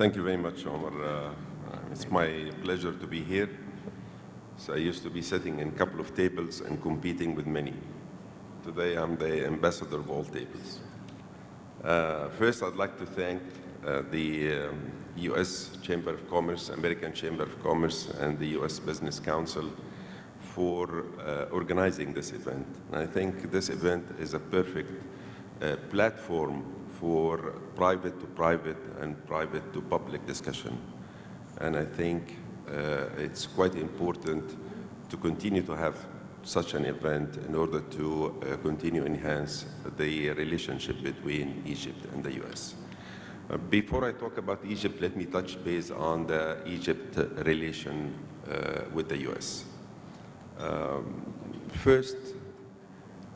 Thank you very much, Omar. It's my pleasure to be here. So I used to be sitting in a couple of tables and competing with many. Today, I'm the ambassador of all tables. First, I'd like to thank the U.S. Chamber of Commerce, American Chamber of Commerce, and the U.S. Business Council for organizing this event. And I think this event is a perfect platform for private-to-private and private-to-public discussion. And I think it's quite important to continue to have such an event in order to continue to enhance the relationship between Egypt and the U.S. Before I talk about Egypt, let me touch base on the Egypt relation with the U.S. First,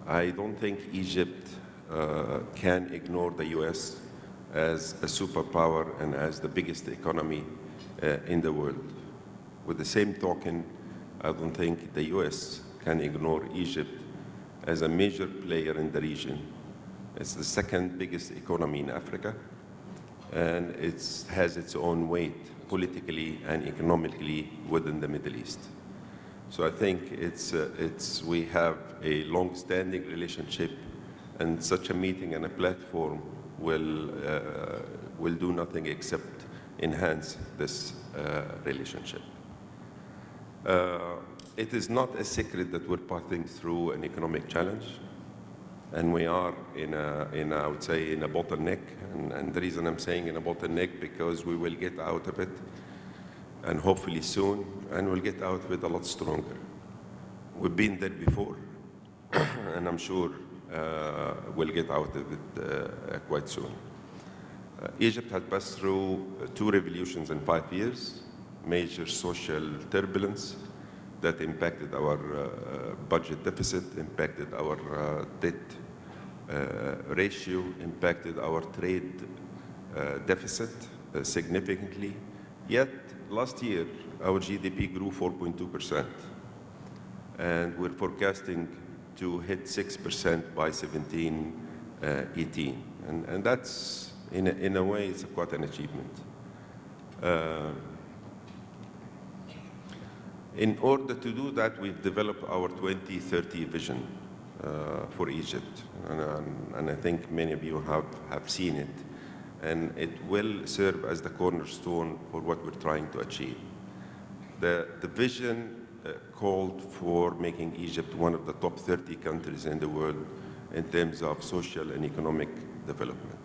I don't think Egypt can ignore the U.S. as a superpower and as the biggest economy in the world. With the same token, I don't think the U.S. can ignore Egypt as a major player in the region. It's the second biggest economy in Africa, and it has its own weight politically and economically within the Middle East. So I think we have a long-standing relationship, and such a meeting and a platform will do nothing except enhance this relationship. It is not a secret that we're passing through an economic challenge, and we are I would say, in a bottleneck. And the reason I'm saying in a bottleneck because we will get out of it, and hopefully soon, and we'll get out of it a lot stronger. We've been there before, and I'm sure we'll get out of it quite soon. Egypt had passed through 2 revolutions in 5 years, major social turbulence that impacted our budget deficit, impacted our debt ratio, impacted our trade deficit significantly. Yet, last year, our GDP grew 4.2%, and we're forecasting to hit 6% by 17-18. And that's, in a way, it's quite an achievement. In order to do that, we've developed our 2030 vision for Egypt. And I think many of you have seen it. And it will serve as the cornerstone for what we're trying to achieve. The vision called for making Egypt one of the top 30 countries in the world in terms of social and economic development.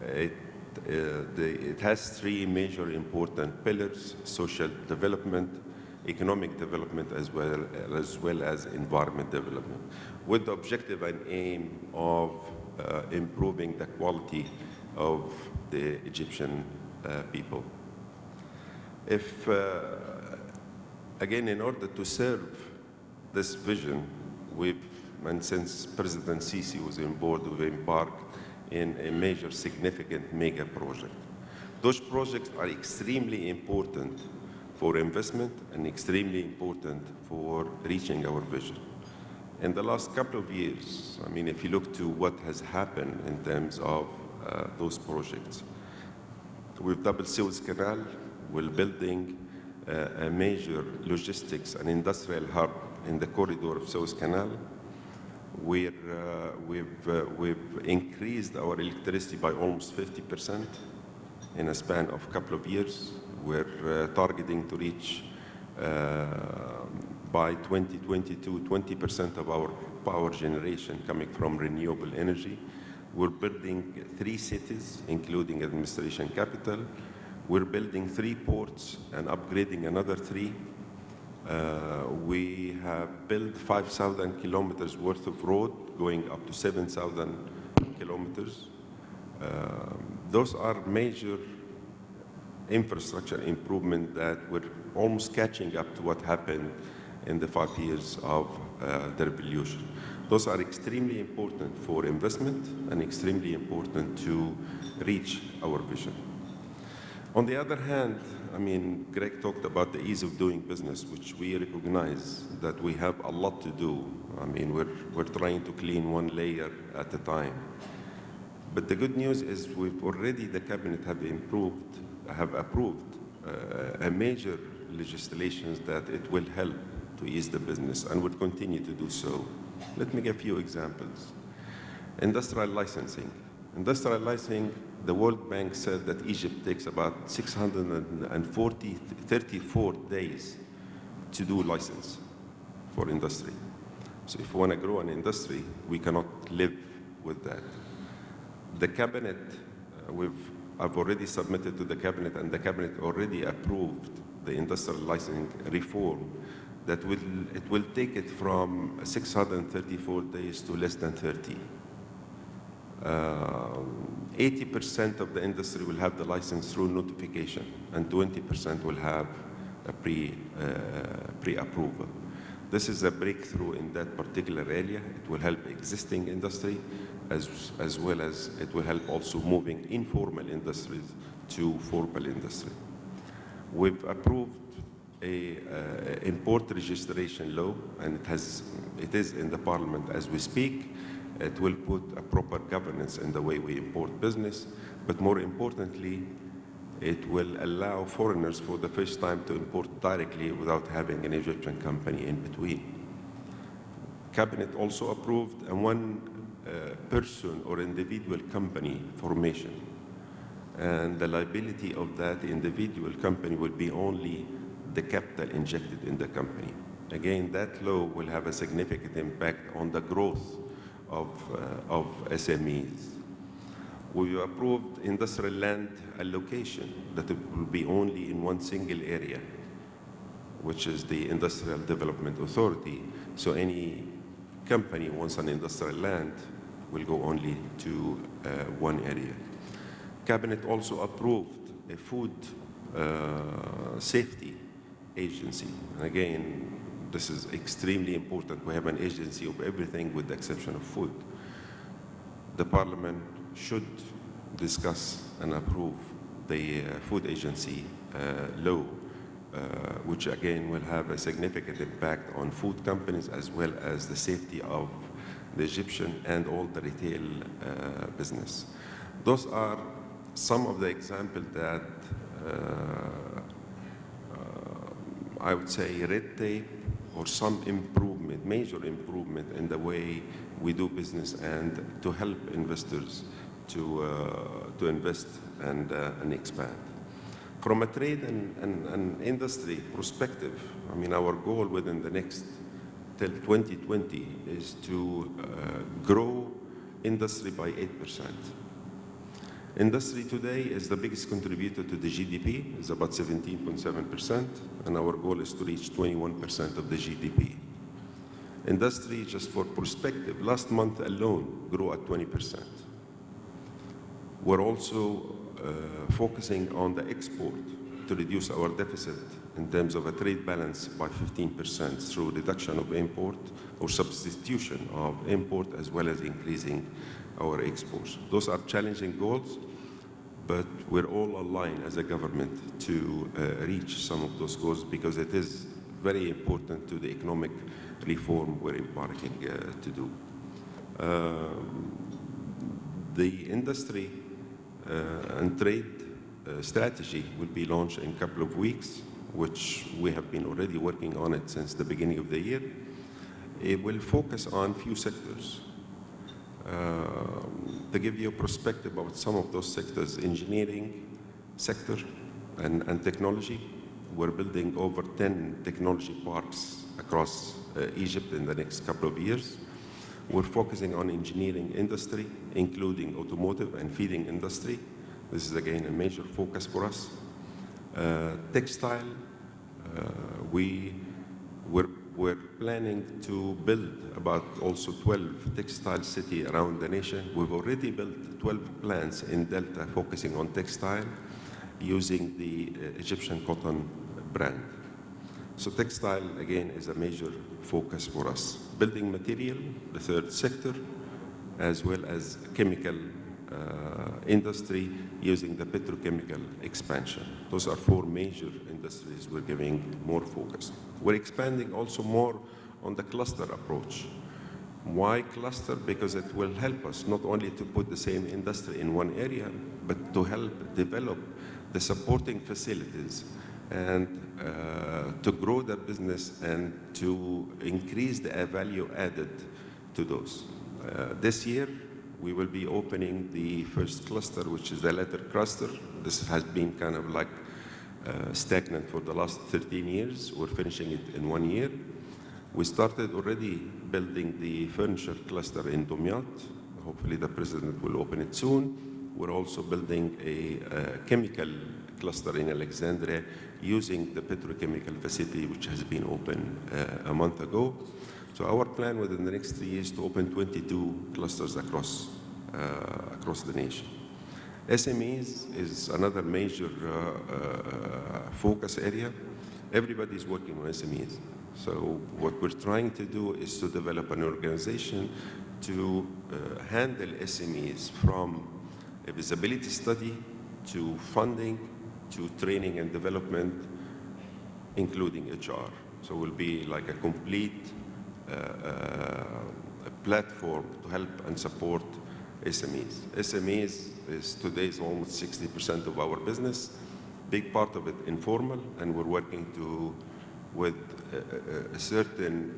It has 3 major important pillars: social development, economic development, as well as environment development, with the objective and aim of improving the quality of the Egyptian people. Again, in order to serve this vision, and since President Sisi was on board, we've embarked in a major, significant mega project. Those projects are extremely important for investment and extremely important for reaching our vision. In the last couple of years, I mean, if you look to what has happened in terms of those projects, we've doubled Suez Canal, we're building a major logistics and industrial hub in the corridor of Suez Canal. We've increased our electricity by almost 50% in a span of a couple of years. We're targeting to reach by 2022 20% of our power generation coming from renewable energy. We're building 3 cities, including administration capital. We're building 3 ports and upgrading another 3. We have built 5,000 kilometers worth of road, going up to 7,000 kilometers. Those are major infrastructure improvement that we're almost catching up to what happened in the 5 years of the revolution. Those are extremely important for investment and extremely important to reach our vision. On the other hand, I mean, Greg talked about the ease of doing business, which we recognize that we have a lot to do. I mean, we're trying to clean one layer at a time. But the good news is the cabinet have improved have approved a major legislation that it will help to ease the business and will continue to do so. Let me give a few examples. Industrial licensing. Industrial licensing, the World Bank said that Egypt takes about 634 days to do license for industry. So if we want to grow an industry, we cannot live with that. The cabinet, I've already submitted to the cabinet, and the cabinet already approved the industrial licensing reform that it will take it from 634 days to less than 30. 80% of the industry will have the license through notification, and 20% will have a pre-approval. This is a breakthrough in that particular area. It will help existing industry as well as it will help also moving informal industries to formal industry. We've approved a import registration law, and it is in the parliament as we speak. It will put a proper governance in the way we import business, but more importantly, it will allow foreigners for the first time to import directly without having an Egyptian company in between. Cabinet also approved a one person or individual company formation, and the liability of that individual company will be only the capital injected in the company. Again, that law will have a significant impact on the growth of SMEs. We approved industrial land allocation that it will be only in one single area, which is the Industrial Development Authority. So any company wants an industrial land will go only to one area. Cabinet also approved a food safety agency. And again, this is extremely important. We have an agency of everything with the exception of food. The parliament should discuss and approve the food agency law, which again will have a significant impact on food companies as well as the safety of the Egyptian and all the retail business. Those are some of the examples that I would say red tape or some improvement, major improvement in the way we do business and to help investors to invest and expand. From a trade and industry perspective, I mean, our goal within the next till 2020 is to grow industry by 8%. Industry today is the biggest contributor to the GDP, is about 17.7%, and our goal is to reach 21% of the GDP. Industry, just for perspective, last month alone grew at 20%. We're also focusing on the export to reduce our deficit in terms of a trade balance by 15% through reduction of import or substitution of import as well as increasing our exports. Those are challenging goals, but we're all aligned as a government to reach some of those goals because it is very important to the economic reform we're embarking to do. The industry and trade strategy will be launched in a couple of weeks, which we have been already working on it since the beginning of the year. It will focus on few sectors. To give you a perspective about some of those sectors, engineering sector and technology. We're building over 10 technology parks across Egypt in the next couple of years. We're focusing on engineering industry, including automotive and feeding industry. This is again a major focus for us. Textile, we're planning to build about also 12 textile cities around the nation. We've already built 12 plants in Delta focusing on textile using the Egyptian cotton brand. So textile, again, is a major focus for us. Building material, the third sector, as well as chemical industry using the petrochemical expansion. Those are four major industries we're giving more focus. We're expanding also more on the cluster approach. Why cluster? Because it will help us not only to put the same industry in one area, but to help develop the supporting facilities, and to grow the business and to increase the value added to those. This year, we will be opening the first cluster, which is the leather cluster. This has been kind of like stagnant for the last 13 years. We're finishing it in 1 year. We started already building the furniture cluster in Dumyat. Hopefully the president will open it soon. We're also building a chemical cluster in Alexandria using the petrochemical facility which has been opened a month ago. So our plan within the next 3 years to open 22 clusters across the nation. SMEs is another major focus area. Everybody's working on SMEs. So what we're trying to do is to develop an organization to handle SMEs from a visibility study to funding to training and development, including HR. So we'll be like a complete platform to help and support SMEs. SMEs is today's almost 60% of our business, big part of it informal, and we're working with certain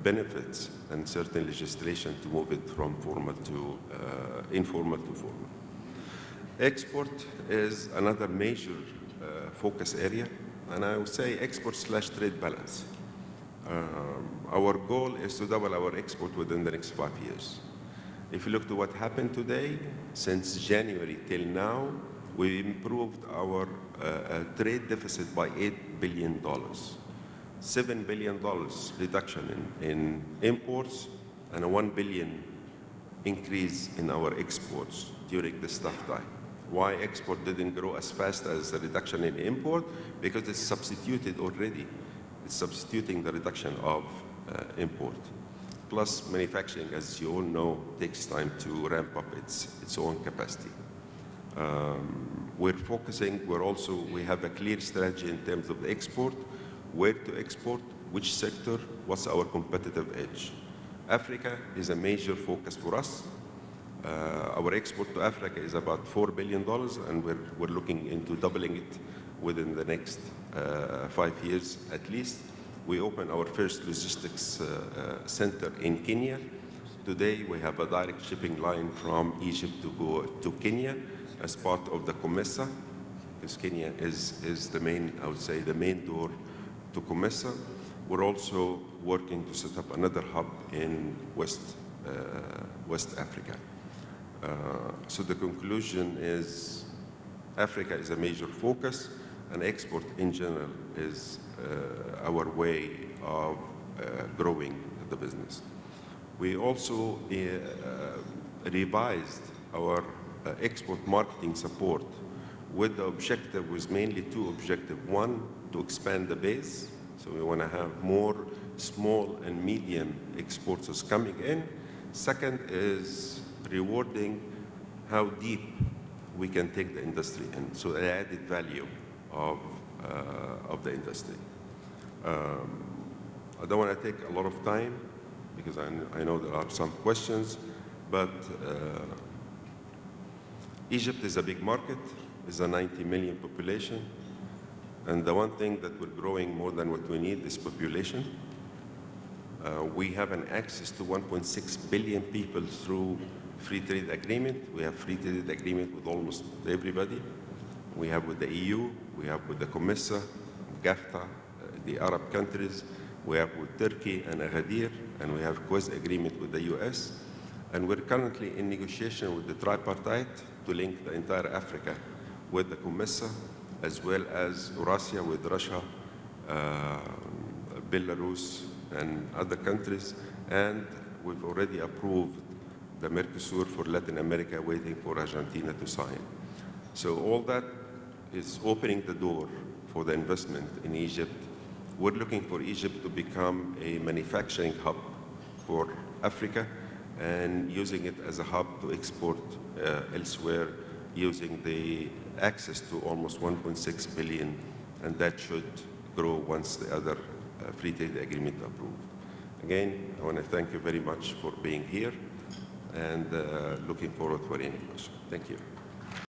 benefits and certain legislation to move it from formal to informal to formal. Export is another major focus area, and I would say export/trade balance. Our goal is to double our export within the next 5 years. If you look to what happened today, since January till now, we improved our trade deficit by $8 billion. $7 billion reduction in imports and a $1 billion increase in our exports during this tough time. Why export didn't grow as fast as the reduction in import? Because it's substituted already. It's substituting the reduction of import. Plus manufacturing, as you all know, takes time to ramp up its own capacity. We're focusing, we have a clear strategy in terms of the export, where to export, which sector, what's our competitive edge. Africa is a major focus for us. Our export to Africa is about $4 billion, and we're looking into doubling it within the next 5 years at least. We opened our first logistics center in Kenya. Today, we have a direct shipping line from Egypt to go to Kenya as part of the COMESA, because Kenya is the main, I would say, the main door to COMESA. We're also working to set up another hub in West Africa. So the conclusion is Africa is a major focus, and export in general is our way of growing the business. We also revised our export marketing support with the objective, was mainly 2 objectives. 1, to expand the base. So we want to have more small and medium exporters coming in. Second is rewarding how deep we can take the industry in, so the added value of the industry. I don't want to take a lot of time because I know there are some questions, but Egypt is a big market, is a 90 million population, and the one thing that we're growing more than what we need is population. We have an access to 1.6 billion people through free trade agreement. We have free trade agreement with almost everybody. We have with the EU, we have with the COMESA, GAFTA, the Arab countries, we have with Turkey and Agadir, and we have quasi agreement with the US. And we're currently in negotiation with the tripartite to link the entire Africa with the COMESA, as well as Eurasia with Russia, Belarus, and other countries. And we've already approved the Mercosur for Latin America, waiting for Argentina to sign. So all that is opening the door for the investment in Egypt. We're looking for Egypt to become a manufacturing hub for Africa and using it as a hub to export elsewhere, using the access to almost 1.6 billion, and that should grow once the other free trade agreement approved. Again, I want to thank you very much for being here, and looking forward for any question. Thank you.